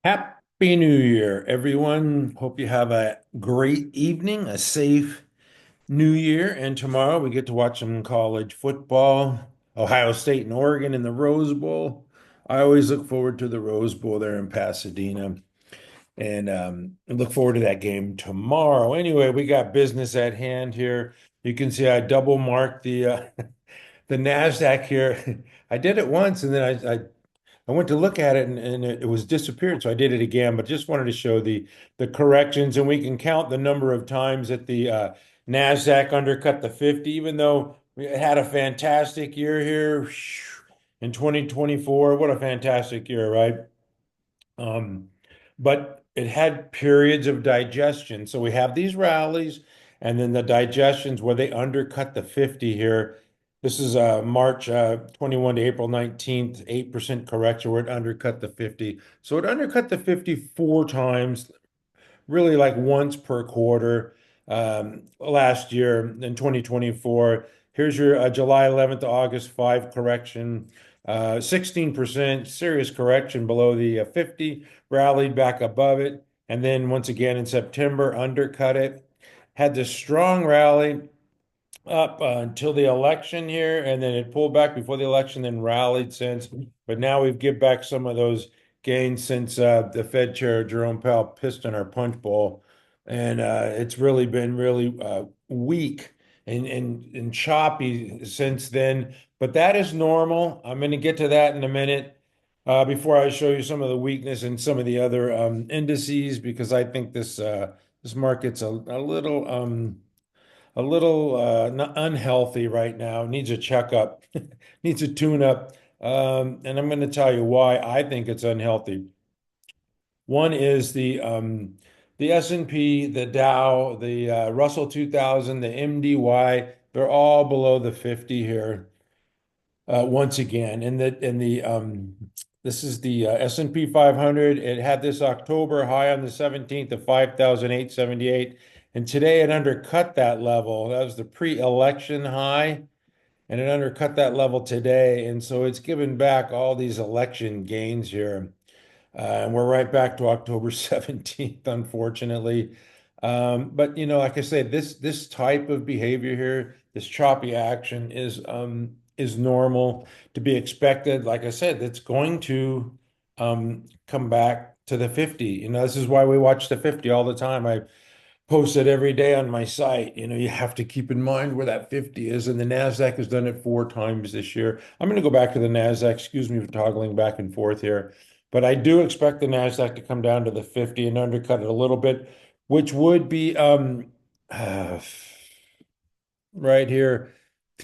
Happy New Year, everyone. Hope you have a great evening, a safe New Year. And tomorrow we get to watch some college football, Ohio State and Oregon in the Rose Bowl. I always look forward to the Rose Bowl there in Pasadena and look forward to that game tomorrow. Anyway, we got business at hand here. You can see I double marked the the Nasdaq here. I did it once and then I went to look at it and it was disappeared, so I did it again. But just wanted to show the corrections, and we can count the number of times that the Nasdaq undercut the 50, even though we had a fantastic year here in 2024. What a fantastic year, right? Um, but it had periods of digestion. So we have these rallies and then the digestions where they undercut the 50 here. This is March 21 to April 19th, 8% correction where it undercut the 50. So it undercut the 50 four times, really like once per quarter last year in 2024. Here's your July 11th to August 5 correction. 16% serious correction below the 50, rallied back above it. And then once again in September, undercut it. Had this strong rally up until the election here, and then it pulled back before the election, then rallied since. But now we've give back some of those gains since the Fed Chair Jerome Powell pissed in our punch bowl, and it's really been really weak and choppy since then. But that is normal. I'm going to get to that in a minute. Before I show you some of the weakness in some of the other indices, because I think this market's a little unhealthy right now, needs a checkup, needs a tune-up. And I'm going to tell you why I think it's unhealthy. One is the S&P, the Dow, the Russell 2000, the MDY, they're all below the 50 here once again. And the this is the S&P 500. It had this October high on the 17th of 5,878. And today it undercut that level. That was the pre-election high, and it undercut that level today. And so it's given back all these election gains here. And we're right back to October 17th, unfortunately. But like I say, this type of behavior here, this choppy action is normal to be expected. Like I said, it's going to come back to the 50. This is why we watch the 50 all the time. I post it every day on my site. You have to keep in mind where that 50 is, and the Nasdaq has done it four times this year. I'm going to go back to the Nasdaq. Excuse me for toggling back and forth here, but I do expect the Nasdaq to come down to the 50 and undercut it a little bit, which would be uh, right here,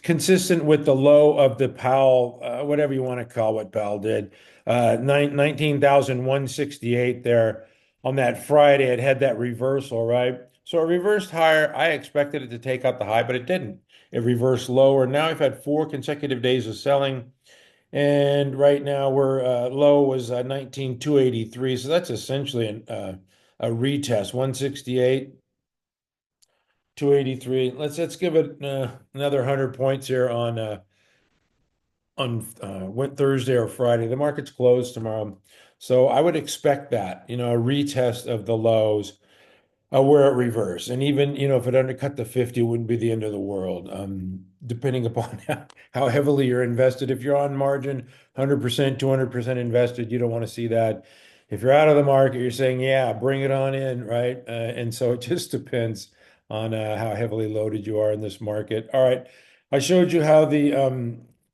consistent with the low of the Powell, whatever you want to call what Powell did, 19,168 there on that Friday. It had that reversal, right? So it reversed higher. I expected it to take out the high, but it didn't. It reversed lower. Now we've had four consecutive days of selling. And right now we're low was 19,283. So that's essentially a retest, 168. 283. Let's give it another 100 points here on Thursday or Friday. The market's closed tomorrow. So I would expect that, a retest of the lows where it reversed. And even, if it undercut the 50, it wouldn't be the end of the world. Depending upon how heavily you're invested. If you're on margin, 100%, 200% invested, you don't want to see that. If you're out of the market, you're saying, yeah, bring it on in, right? And so it just depends on how heavily loaded you are in this market. All right. I showed you how the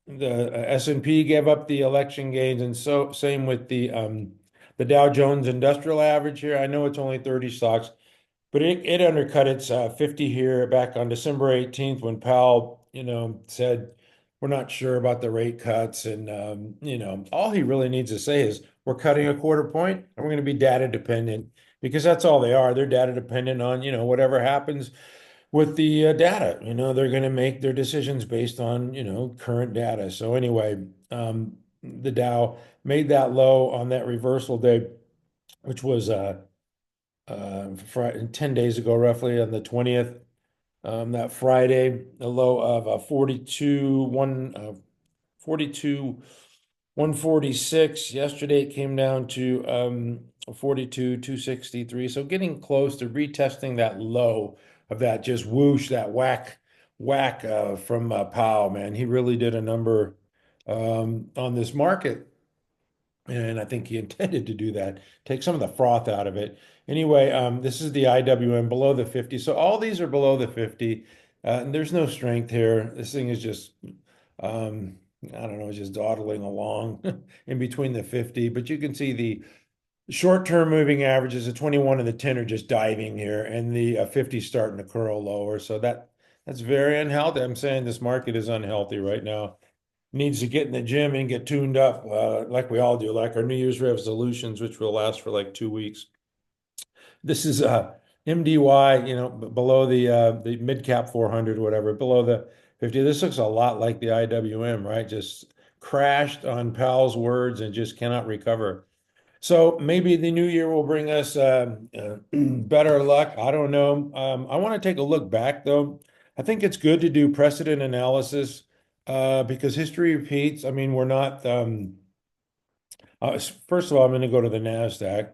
S&P gave up the election gains, and so same with the Dow Jones Industrial Average here. I know it's only 30 stocks, but it undercut its 50 here back on December 18th when Powell, said we're not sure about the rate cuts. And, all he really needs to say is we're cutting a quarter point and we're going to be data dependent, because that's all they are. They're data dependent on, whatever happens with the data. They're going to make their decisions based on, current data. So anyway, the Dow made that low on that reversal day, which was 10 days ago, roughly on the 20th. That Friday, a low of 42 146. Yesterday it came down to 42,263. So getting close to retesting that low of that just whoosh, that whack from Powell, man. He really did a number on this market. And I think he intended to do that, take some of the froth out of it. Anyway, this is the IWM below the 50. So all these are below the 50. And there's no strength here. This thing is just, I don't know, just dawdling along in between the 50. But you can see the short-term moving averages, the 21 and the 10 are just diving here, and the 50 starting to curl lower. So that's very unhealthy. I'm saying this market is unhealthy right now. Needs to get in the gym and get tuned up, like we all do, like our New Year's resolutions, which will last for like 2 weeks. This is MDY, below the mid cap 400, whatever, below the 50. This looks a lot like the IWM, right? Just crashed on Powell's words and just cannot recover. So maybe the new year will bring us better luck. I don't know. I want to take a look back, though. I think it's good to do precedent analysis because history repeats. I mean, we're not. First of all, I'm going to go to the Nasdaq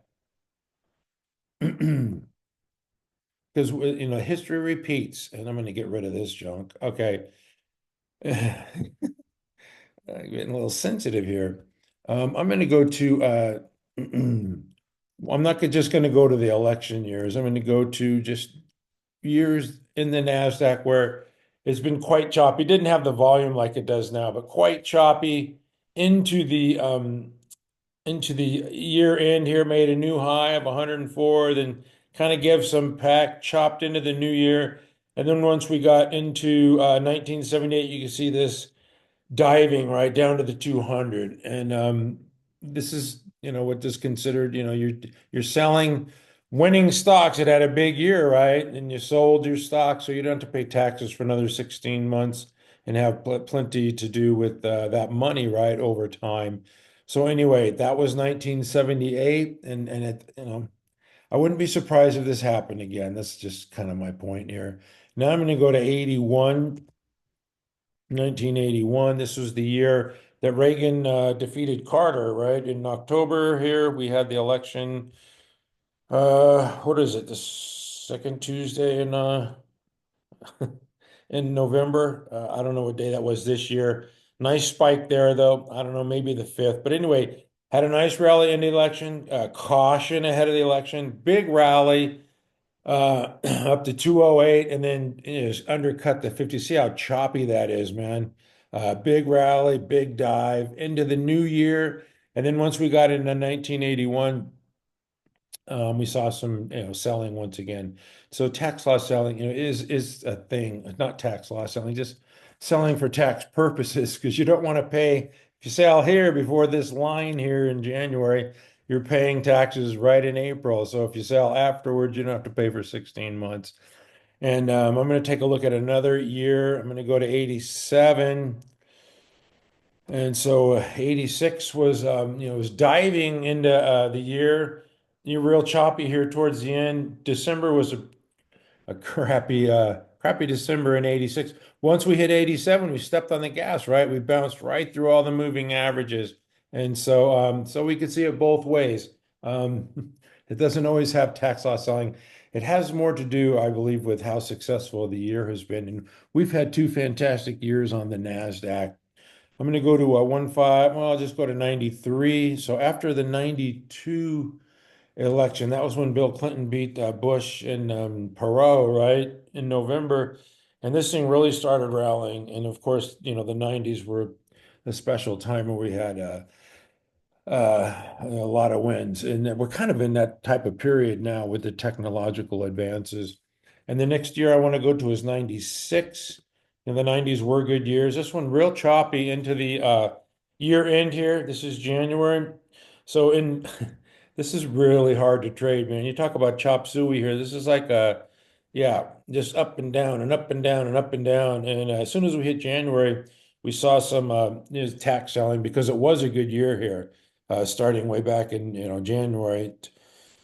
because history repeats, and I'm going to get rid of this junk. Okay, getting a little sensitive here. I'm going to go to. I'm not just going to go to the election years. I'm going to go to just years in the Nasdaq where it's been quite choppy. Didn't have the volume like it does now, but quite choppy into the year end here, made a new high of 104, then kind of gave some pack, chopped into the new year. And then once we got into 1978, you can see this diving right down to the 200. And this is, what is considered, you're selling winning stocks. It had a big year, right? And you sold your stock, so you don't have to pay taxes for another 16 months and have plenty to do with that money, right, over time. So anyway, that was 1978, and I wouldn't be surprised if this happened again. That's just kind of my point here. Now I'm going to go to 1981. This was the year that Reagan defeated Carter, right? In October here, we had the election. What is it? The second Tuesday in November. I don't know what day that was this year. Nice spike there, though. I don't know, maybe the fifth. But anyway, had a nice rally in the election. Caution ahead of the election. Big rally up to 208, and then just undercut the 50. See how choppy that is, man. Big rally, big dive into the new year. And then once we got into 1981, we saw some, selling once again. So tax loss selling, is a thing. Not tax loss selling, just selling for tax purposes because you don't want to pay. If you sell here before this line here in January, you're paying taxes right in April. So if you sell afterwards, you don't have to pay for 16 months. And I'm going to take a look at another year. I'm going to go to 87. And so 86 was, was diving into the year. You're real choppy here towards the end. December was a crappy December in 86. Once we hit 87, we stepped on the gas, right? We bounced right through all the moving averages. And so we could see it both ways. It doesn't always have tax loss selling. It has more to do, I believe, with how successful the year has been. And we've had two fantastic years on the NASDAQ. I'm going to go to a 15. Well, I'll just go to 93. So after the 92 election, that was when Bill Clinton beat Bush and Perot, right, in November. And this thing really started rallying. And of course, the 90s were a special time where we had a lot of wins. And we're kind of in that type of period now with the technological advances. And the next year I want to go to is 96. And the 90s were good years. This one real choppy into the year end here. This is January. So in this is really hard to trade, man. You talk about chop suey here. This is like yeah, just up and down and up and down and up and down. And as soon as we hit January, we saw some tax selling because it was a good year here, starting way back in January,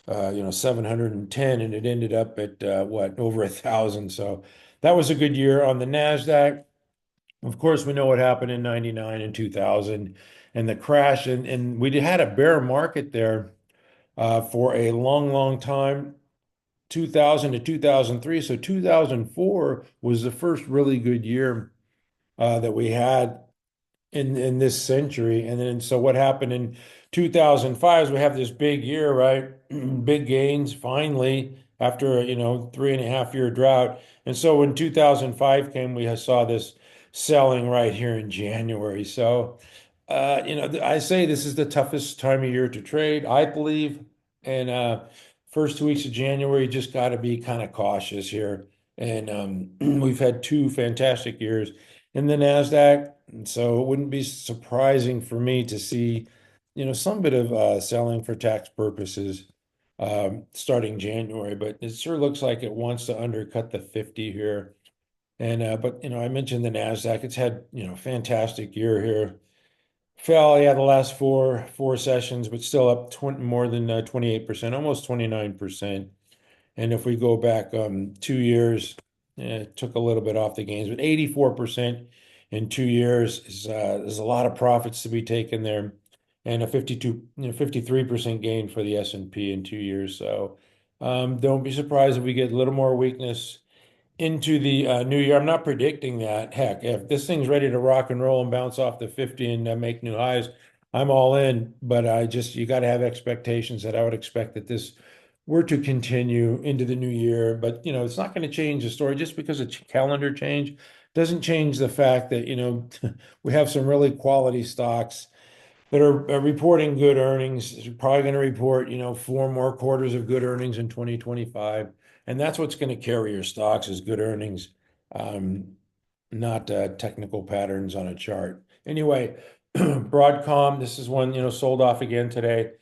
710, and it ended up at what, over 1,000. So that was a good year on the Nasdaq. Of course, we know what happened in 99 and 2000 and the crash, and we had a bear market there for a long, long time, 2000 to 2003. So 2004 was the first really good year that we had in this century. And then so what happened in 2005 is we have this big year, right? Big gains finally after a 3.5 year drought. And so when 2005 came, we saw this selling right here in January. So I say this is the toughest time of year to trade, I believe. And first 2 weeks of January, just got to be kind of cautious here. And we've had two fantastic years in the Nasdaq, and so it wouldn't be surprising for me to see, some bit of selling for tax purposes starting January. But it sure looks like it wants to undercut the 50 here. And but I mentioned the Nasdaq; it's had fantastic year here. Fell, yeah, the last four sessions, but still up 20, more than 28%, almost 29%. And if we go back 2 years, it took a little bit off the gains, but 84% in 2 years is there's a lot of profits to be taken there, and a 53% gain for the S&P in 2 years. So don't be surprised if we get a little more weakness into the new year. I'm not predicting that. Heck, if this thing's ready to rock and roll and bounce off the 50 and make new highs, I'm all in. But you got to have expectations that I would expect that this were to continue into the new year. But it's not going to change the story just because it's calendar change doesn't change the fact that we have some really quality stocks that are reporting good earnings. They're probably going to report, four more quarters of good earnings in 2025. And that's what's going to carry your stocks is good earnings, um, not technical patterns on a chart. Anyway, Broadcom, this is one, sold off again today.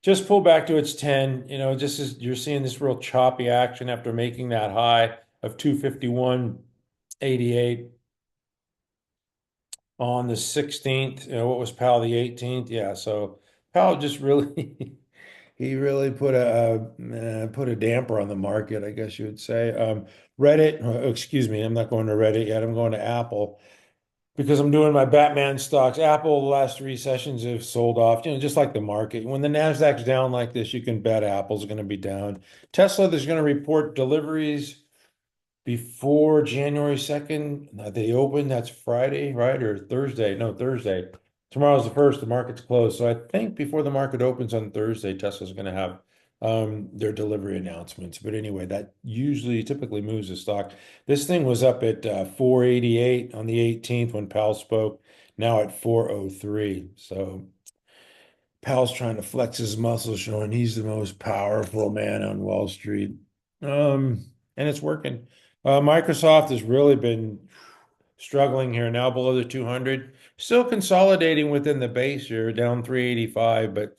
Just pulled back to its 10. You're seeing this real choppy action after making that high of 251.88 on the 16th. What was Powell, the 18th? Yeah, so Powell just really he really put a damper on the market, I guess you would say. Reddit, excuse me, I'm not going to Reddit yet. I'm going to Apple because I'm doing my Batman stocks. Apple, the last three sessions have sold off, just like the market. When the Nasdaq's down like this, you can bet Apple's going to be down. Tesla, there's going to report deliveries before January 2nd. They open, that's Friday, right? Or Thursday? No, Thursday. Tomorrow's the first, the market's closed. So I think before the market opens on Thursday, Tesla's going to have their delivery announcements. But anyway, that typically moves the stock. This thing was up at 488 on the 18th when Powell spoke, now at 403. So Powell's trying to flex his muscles, showing he's the most powerful man on Wall Street. And it's working. Microsoft has really been struggling here now below the 200, still consolidating within the base here, down 385, but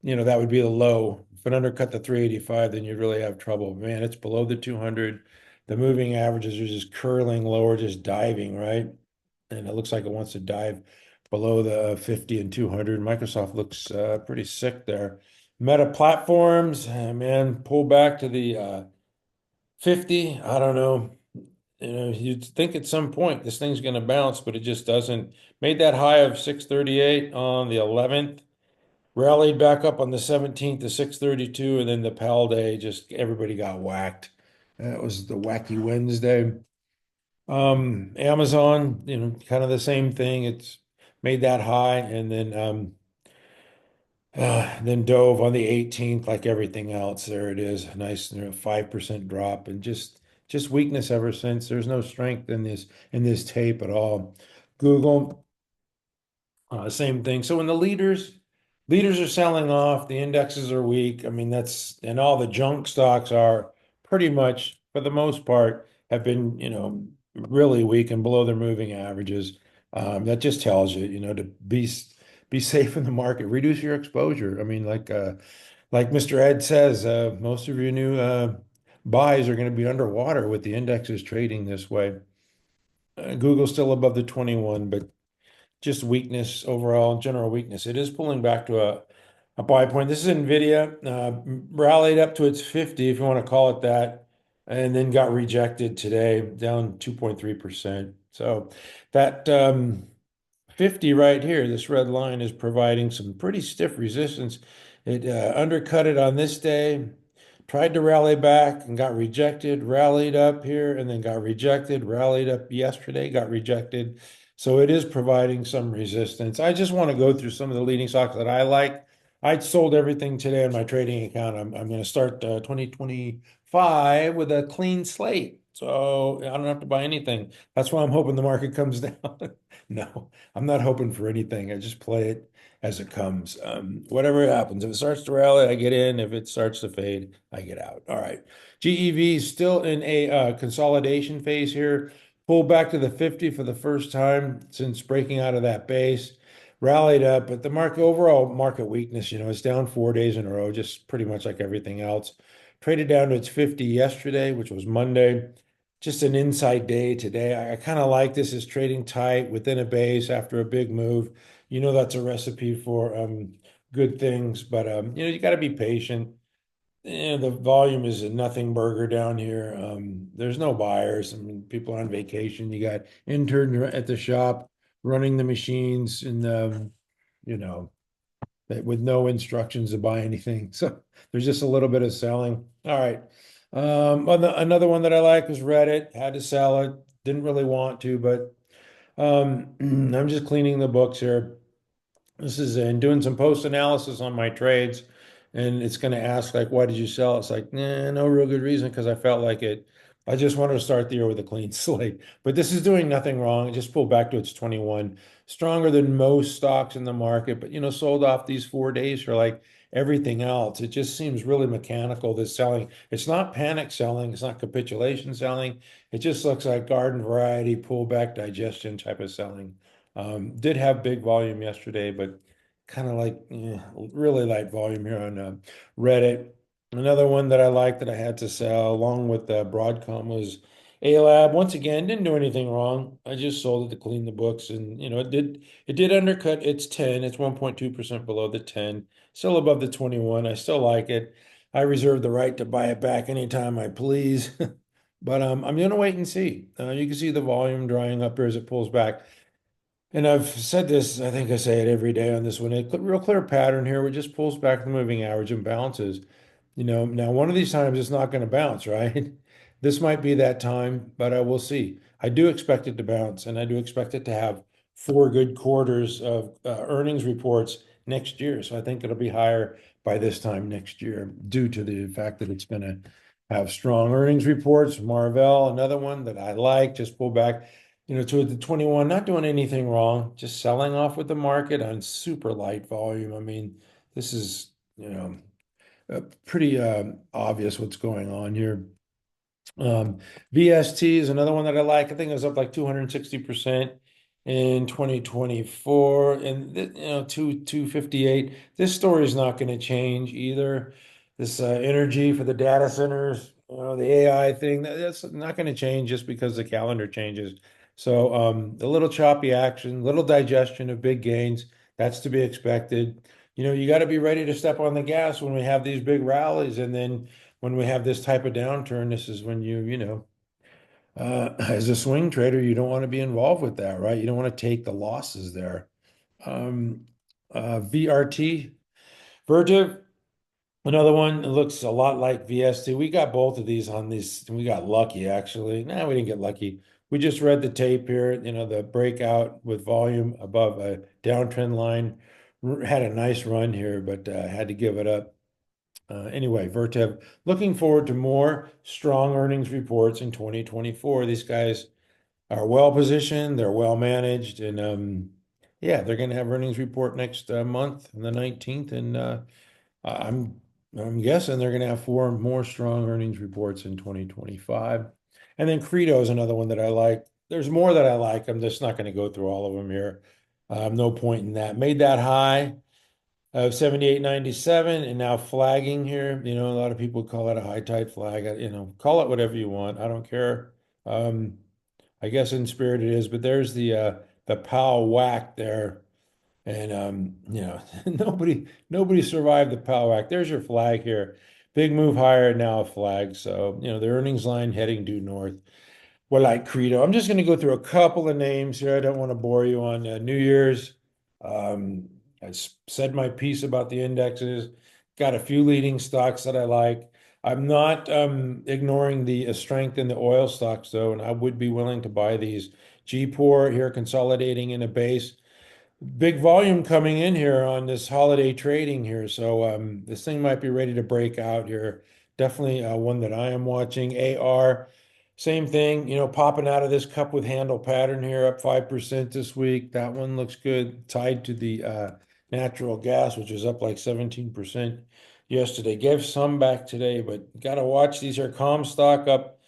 that would be the low. If it undercut the 385, then you'd really have trouble. Man, it's below the 200. The moving averages are just curling lower, just diving, right? And it looks like it wants to dive below the 50 and 200. Microsoft looks pretty sick there. Meta Platforms, man, pull back to the 50. I don't know. You'd think at some point this thing's going to bounce, but it just doesn't. Made that high of 638 on the 11th, rallied back up on the 17th to 632, and then the Pal day, just everybody got whacked. That was the wacky Wednesday. Amazon, kind of the same thing. It's made that high and then dove on the 18th like everything else. There it is. A nice 5% drop and just weakness ever since. There's no strength in this tape at all. Google, same thing. So when the leaders are selling off, the indexes are weak. I mean, and all the junk stocks are pretty much, for the most part, have been, really weak and below their moving averages. That just tells you, to be safe in the market, reduce your exposure. I mean, like Mr. Ed says, most of your new buys are going to be underwater with the indexes trading this way. Google's still above the 21, but just weakness overall, general weakness. It is pulling back to a buy point. This is NVIDIA, rallied up to its 50, if you want to call it that, and then got rejected today, down 2.3%. So that 50 right here, this red line is providing some pretty stiff resistance. It undercut it on this day, tried to rally back and got rejected, rallied up here and then got rejected, rallied up yesterday, got rejected. So it is providing some resistance. I just want to go through some of the leading stocks that I like. I sold everything today on my trading account. I'm going to start 2025 with a clean slate. So I don't have to buy anything. That's why I'm hoping the market comes down. No, I'm not hoping for anything. I just play it as it comes. Whatever happens, if it starts to rally, I get in. If it starts to fade, I get out. All right. GEV is still in a consolidation phase here. Pulled back to the 50 for the first time since breaking out of that base. Rallied up, but the market overall market weakness, it's down 4 days in a row, just pretty much like everything else. Traded down to its 50 yesterday, which was Monday. Just an inside day today. I kind of like this as trading tight within a base after a big move. That's a recipe for good things, but you got to be patient. The volume is a nothing burger down here. There's no buyers. I mean, people are on vacation. You got interns at the shop running the machines and you know with no instructions to buy anything. So there's just a little bit of selling. All right. Another one that I like was Reddit. Had to sell it. Didn't really want to, but I'm just cleaning the books here. This is in doing some post analysis on my trades, and it's going to ask like, why did you sell? It's like, nah, no real good reason because I felt like it. I just wanted to start the year with a clean slate. But this is doing nothing wrong. It just pulled back to its 21, stronger than most stocks in the market. But sold off these 4 days for like everything else. It just seems really mechanical. This selling. It's not panic selling. It's not capitulation selling. It just looks like garden variety pullback digestion type of selling. Did have big volume yesterday, but kind of like really light volume here on Reddit. Another one that I liked that I had to sell along with Broadcom was ALAB. Once again, didn't do anything wrong. I just sold it to clean the books, and it did undercut its 10. It's 1.2% below the 10, still above the 21. I still like it. I reserve the right to buy it back anytime I please. But I'm gonna wait and see. You can see the volume drying up here as it pulls back. And I've said this, I think I say it every day on this one. A real clear pattern here. It just pulls back the moving average and bounces. Now one of these times it's not going to bounce, right? This might be that time, but I will see. I do expect it to bounce, and I do expect it to have 4 good quarters of earnings reports next year. So I think it'll be higher by this time next year due to the fact that it's going to have strong earnings reports. MRVL, another one that I like, just pull back to the 21, not doing anything wrong, just selling off with the market on super light volume. I mean, this is, pretty obvious what's going on here. VST is another one that I like. I think it was up like 260% in 2024 and 258. This story is not going to change either. This energy for the data centers, the AI thing, that's not going to change just because the calendar changes. So a little choppy action, little digestion of big gains, that's to be expected. You got to be ready to step on the gas when we have these big rallies, and then when we have this type of downturn, this is when as a swing trader, you don't want to be involved with that, right? You don't want to take the losses there. VRT, Vertiv, another one that looks a lot like VST. We got both of these on these. We got lucky, actually. No, we didn't get lucky. We just read the tape here, the breakout with volume above a downtrend line. Had a nice run here, but had to give it up. Anyway, Vertev, looking forward to more strong earnings reports in 2024. These guys are well positioned, they're well managed, and yeah, they're going to have earnings report next month on the 19th, and I'm guessing they're going to have 4 more strong earnings reports in 2025. And then Credo is another one that I like. There's more that I like. I'm just not going to go through all of them here. No point in that. Made that high of 78.97 and now flagging here. A lot of people call it a high tide flag. Call it whatever you want. I don't care. I guess in spirit it is, but there's the pow whack there. And nobody survived the pow whack. There's your flag here. Big move higher, now a flag. So, the earnings line heading due north. Well, like Credo. I'm just going to go through a couple of names here. I don't want to bore you on New Year's. I said my piece about the indexes. got a few leading stocks that I like. I'm not ignoring the strength in the oil stocks though, and I would be willing to buy these. GPOR here consolidating in a base. Big volume coming in here on this holiday trading here. So this thing might be ready to break out here. Definitely one that I am watching. AR, same thing, popping out of this cup with handle pattern here, up 5% this week. That one looks good. Tied to the natural gas, which is up like 17% yesterday. Gave some back today, but got to watch. These are Comstock up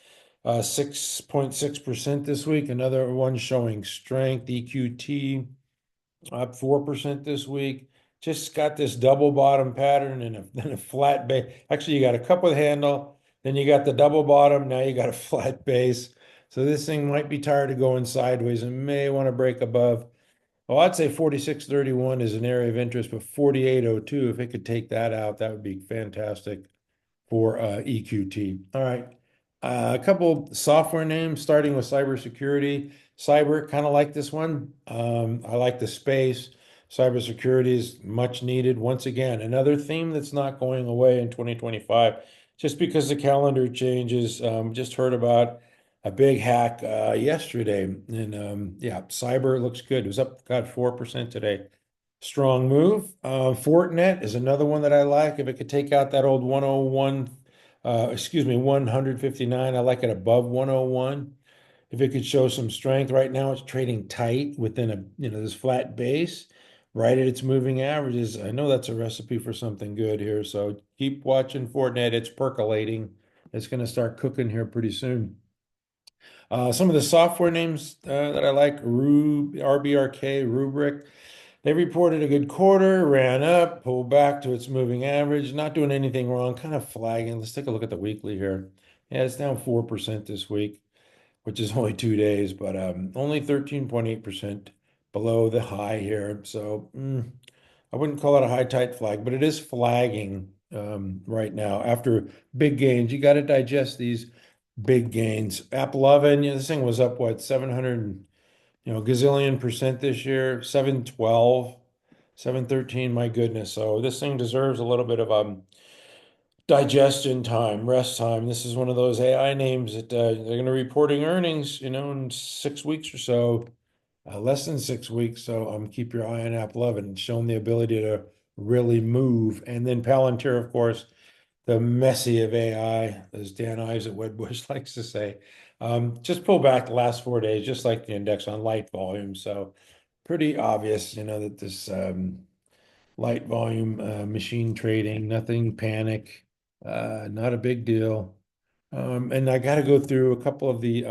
6.6% this week. Another one showing strength. EQT up 4% this week. Just got this double bottom pattern and a flat base. Actually, you got a cup with handle, then you got the double bottom, now you got a flat base. So this thing might be tired of going sideways and may want to break above. Well, I'd say 46.31 is an area of interest, but 48.02, if it could take that out, that would be fantastic for EQT. All right. A couple software names, starting with cybersecurity. Cyber, kind of like this one. I like the space. Cybersecurity is much needed. Once again, another theme that's not going away in 2025, just because the calendar changes. Just heard about a big hack yesterday, and yeah, cyber looks good. It was up, got 4% today. Strong move. Fortinet is another one that I like. If it could take out that old 101, 159, I like it above 101. If it could show some strength, right now it's trading tight within this flat base, right at its moving averages. I know that's a recipe for something good here. So keep watching Fortinet. It's percolating. It's going to start cooking here pretty soon. Some of the software names that I like, RBRK, Rubric. They reported a good quarter, ran up, pulled back to its moving average, not doing anything wrong, kind of flagging. Let's take a look at the weekly here. Yeah, it's down 4% this week, which is only 2 days, but only 13.8% below the high here. So I wouldn't call it a high tight flag, but it is flagging right now after big gains. You got to digest these big gains. Apple oven, this thing was up what, 700, gazillion percent this year, 712, 713, my goodness. So this thing deserves a little bit of digestion time, rest time. This is one of those AI names that they're going to be reporting earnings, in 6 weeks or so, less than 6 weeks. So keep your eye on Apple oven, showing the ability to really move. And then Palantir, of course, the messy of AI, as Dan Ives at Wedbush likes to say. Just pull back the last 4 days, just like the index on light volume. So pretty obvious, that this light volume machine trading, nothing panic, not a big deal. And I got to go through a couple of the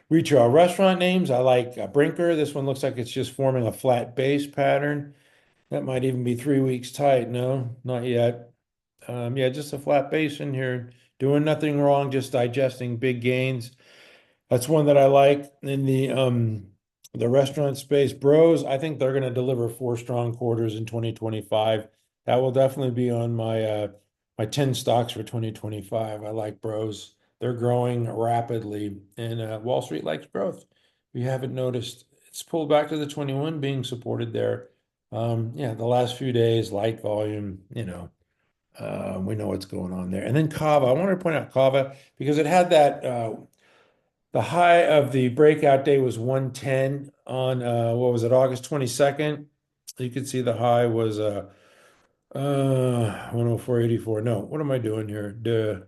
retail restaurant names. I like Brinker. This one looks like it's just forming a flat base pattern. That might even be 3 weeks tight. No, not yet. Yeah, just a flat base in here, doing nothing wrong, just digesting big gains. That's one that I like in the restaurant space. Bros, I think they're going to deliver 4 strong quarters in 2025. That will definitely be on my 10 stocks for 2025. I like Bros. They're growing rapidly, and Wall Street likes growth. If you haven't noticed, it's pulled back to the 21 being supported there. Yeah, the last few days, light volume, we know what's going on there. And then Kava, I wanted to point out Kava because it had that the high of the breakout day was 110 on what was it, August 22nd. You could see the high was 104.84. No, what am I doing here? The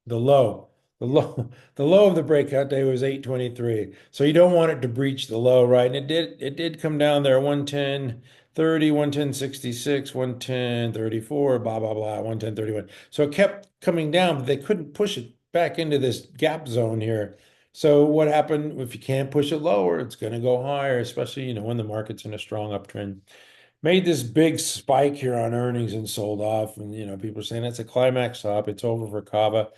low. The low, the low of the breakout day was 823. So you don't want it to breach the low, right? And it did come down there 110.30, 110.66, 110.34, blah, blah, blah, 110.31. So it kept coming down, but they couldn't push it back into this gap zone here. So what happened? If you can't push it lower, it's going to go higher, especially, when the market's in a strong uptrend. Made this big spike here on earnings and sold off. And, people are saying it's a climax top. It's over for Kava.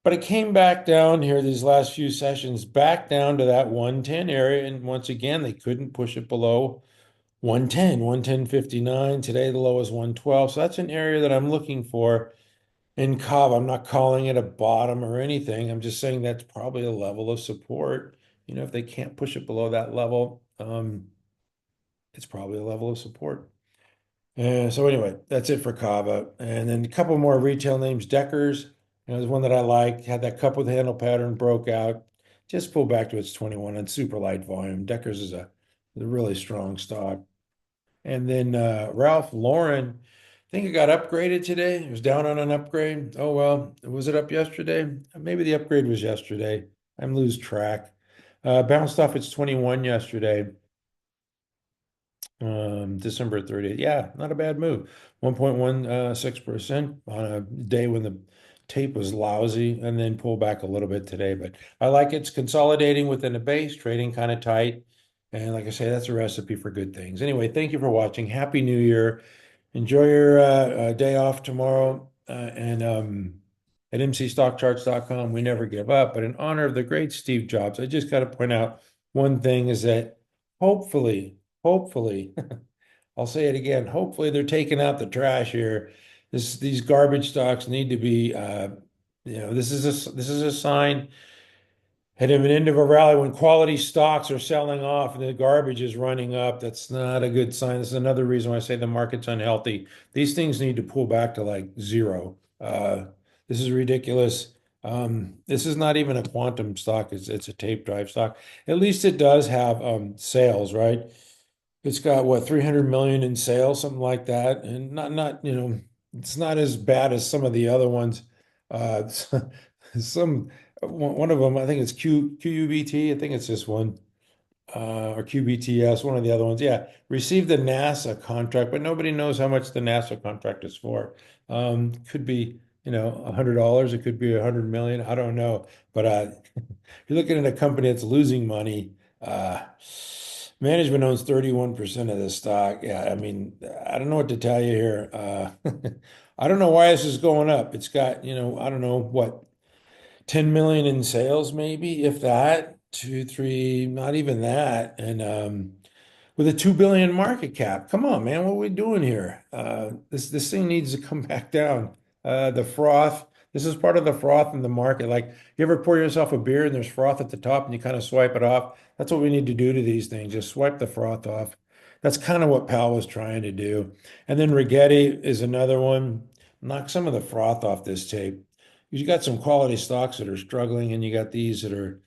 But it came back down here these last few sessions, back down to that 110 area. And once again, they couldn't push it below 110, 110.59. Today, the low is 112. So that's an area that I'm looking for in Kava. I'm not calling it a bottom or anything. I'm just saying that's probably a level of support. If they can't push it below that level, it's probably a level of support. So anyway, that's it for Kava. And then a couple more retail names. Deckers, there's one that I like. Had that cup with handle pattern, broke out. Just pulled back to its 21 on super light volume. Deckers is a really strong stock. And then Ralph Lauren, I think it got upgraded today. It was down on an upgrade. Oh well, was it up yesterday? Maybe the upgrade was yesterday. I'm lose track. Bounced off its 21 yesterday. December 30th. Yeah, not a bad move. 1.16% on a day when the tape was lousy and then pull back a little bit today. But I like it's consolidating within a base, trading kind of tight. And like I say, that's a recipe for good things. Anyway, thank you for watching. Happy New Year. Enjoy your day off tomorrow. And at mcstockcharts.com, we never give up. But in honor of the great Steve Jobs, I just got to point out one thing is that hopefully, I'll say it again, hopefully they're taking out the trash here. These garbage stocks need to be, this is a sign at an end of a rally when quality stocks are selling off and the garbage is running up. That's not a good sign. This is another reason why I say the market's unhealthy. These things need to pull back to like zero. This is ridiculous. This is not even a quantum stock. It's a tape drive stock. At least it does have sales, right? It's got what, 300 million in sales, something like that. And it's not as bad as some of the other ones. Some one of them, I think it's QUBT. I think it's this one, or QBTS, one of the other ones. Yeah, received the NASA contract, but nobody knows how much the NASA contract is for. Could be, $100. It could be 100 million. I don't know. But you're looking at a company that's losing money. Management owns 31% of the stock. Yeah, I mean, I don't know what to tell you here. I don't know why this is going up. It's got, I don't know what, 10 million in sales, maybe, if that, two, three, not even that. And with a 2 billion market cap. Come on, man, what are we doing here? This thing needs to come back down. The froth, this is part of the froth in the market. Like you ever pour yourself a beer and there's froth at the top and you kind of swipe it off? That's what we need to do to these things. Just swipe the froth off. That's kind of what Powell was trying to do. And then Rigetti is another one. Knock some of the froth off this tape. You got some quality stocks that are struggling, and you got these that are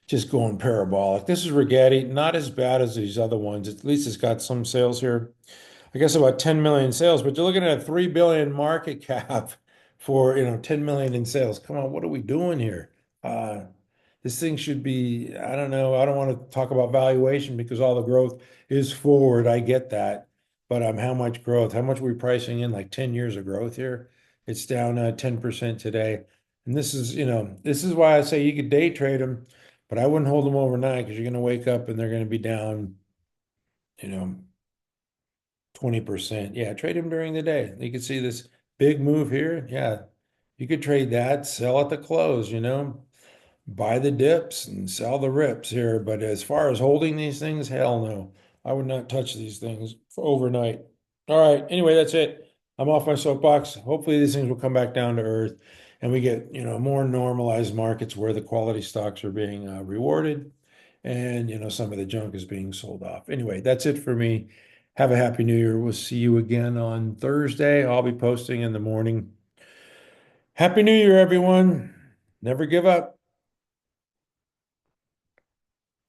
just going parabolic. This is Rigetti, not as bad as these other ones. At least it's got some sales here. I guess about 10 million sales, but you're looking at a 3 billion market cap for, 10 million in sales. Come on, what are we doing here? Uh, this thing should be, I don't know. I don't want to talk about valuation because all the growth is forward. I get that. But how much growth? How much are we pricing in? Like 10 years of growth here? It's down 10% today. And this is why I say you could day trade them, but I wouldn't hold them overnight because you're going to wake up and they're going to be down, you know, 20%. Yeah, trade them during the day. You can see this big move here. Yeah, you could trade that, sell at the close. Buy the dips and sell the rips here. But as far as holding these things, hell no. I would not touch these things for overnight. All right. Anyway, that's it. I'm off my soapbox. Hopefully these things will come back down to earth and we get, more normalized markets where the quality stocks are being rewarded and, some of the junk is being sold off. Anyway, that's it for me. Have a happy new year. We'll see you again on Thursday. I'll be posting in the morning. Happy New Year, everyone. Never give up.